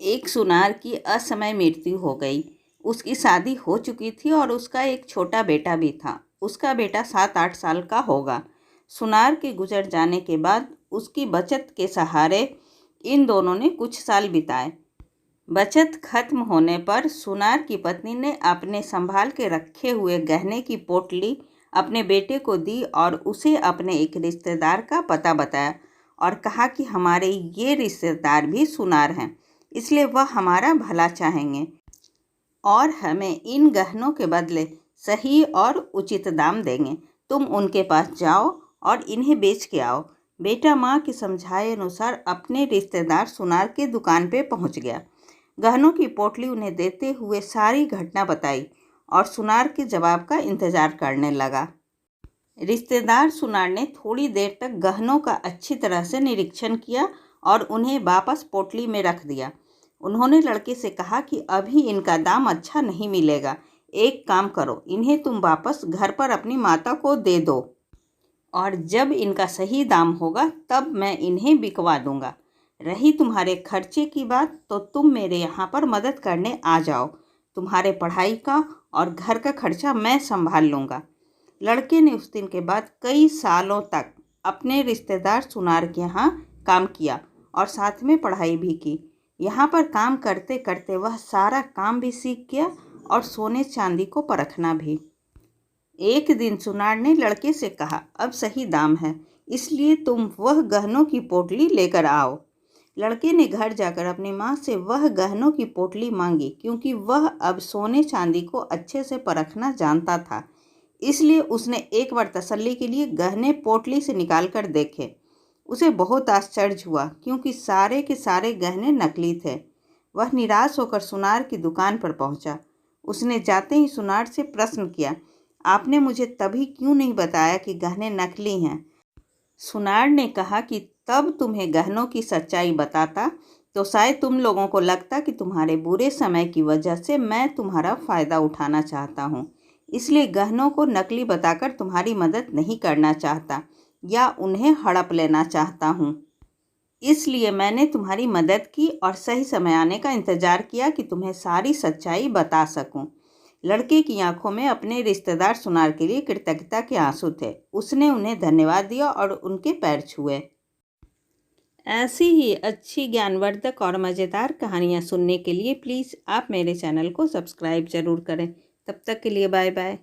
एक सुनार की असमय मृत्यु हो गई। उसकी शादी हो चुकी थी और उसका एक छोटा बेटा भी था। उसका बेटा 7-8 साल का होगा। सुनार के गुजर जाने के बाद उसकी बचत के सहारे इन दोनों ने कुछ साल बिताए। बचत खत्म होने पर सुनार की पत्नी ने अपने संभाल के रखे हुए गहने की पोटली अपने बेटे को दी और उसे अपने एक रिश्तेदार का पता बताया और कहा कि हमारे ये रिश्तेदार भी सुनार हैं, इसलिए वह हमारा भला चाहेंगे और हमें इन गहनों के बदले सही और उचित दाम देंगे। तुम उनके पास जाओ और इन्हें बेच के आओ। बेटा माँ के समझाए अनुसार अपने रिश्तेदार सुनार के दुकान पे पहुँच गया। गहनों की पोटली उन्हें देते हुए सारी घटना बताई और सुनार के जवाब का इंतजार करने लगा। रिश्तेदार सुनार ने थोड़ी देर तक गहनों का अच्छी तरह से निरीक्षण किया और उन्हें वापस पोटली में रख दिया। उन्होंने लड़के से कहा कि अभी इनका दाम अच्छा नहीं मिलेगा। एक काम करो, इन्हें तुम वापस घर पर अपनी माता को दे दो और जब इनका सही दाम होगा तब मैं इन्हें बिकवा दूंगा। रही तुम्हारे खर्चे की बात, तो तुम मेरे यहाँ पर मदद करने आ जाओ। तुम्हारे पढ़ाई का और घर का खर्चा मैं संभाल लूँगा। लड़के ने उस दिन के बाद कई सालों तक अपने रिश्तेदार सुनार के यहाँ काम किया और साथ में पढ़ाई भी की। यहाँ पर काम करते करते वह सारा काम भी सीख गया और सोने चांदी को परखना भी। एक दिन सुनार ने लड़के से कहा, अब सही दाम है, इसलिए तुम वह गहनों की पोटली लेकर आओ। लड़के ने घर जाकर अपनी माँ से वह गहनों की पोटली मांगी, क्योंकि वह अब सोने चांदी को अच्छे से परखना जानता था। इसलिए उसने एक बार तसल्ली के लिए गहने पोटली से निकाल कर देखे। उसे बहुत आश्चर्य हुआ, क्योंकि सारे के सारे गहने नकली थे। वह निराश होकर सुनार की दुकान पर पहुंचा। उसने जाते ही सुनार से प्रश्न किया, आपने मुझे तभी क्यों नहीं बताया कि गहने नकली हैं? सुनार ने कहा कि तब तुम्हें गहनों की सच्चाई बताता तो शायद तुम लोगों को लगता कि तुम्हारे बुरे समय की वजह से मैं तुम्हारा फ़ायदा उठाना चाहता हूँ। इसलिए गहनों को नकली बताकर तुम्हारी मदद नहीं करना चाहता या उन्हें हड़प लेना चाहता हूँ। इसलिए मैंने तुम्हारी मदद की और सही समय आने का इंतज़ार किया कि तुम्हें सारी सच्चाई बता सकूं। लड़के की आंखों में अपने रिश्तेदार सुनार के लिए कृतज्ञता के आंसू थे। उसने उन्हें धन्यवाद दिया और उनके पैर छुए। ऐसी ही अच्छी ज्ञानवर्धक और मज़ेदार कहानियाँ सुनने के लिए प्लीज़ आप मेरे चैनल को सब्सक्राइब ज़रूर करें। तब तक के लिए बाय बाय।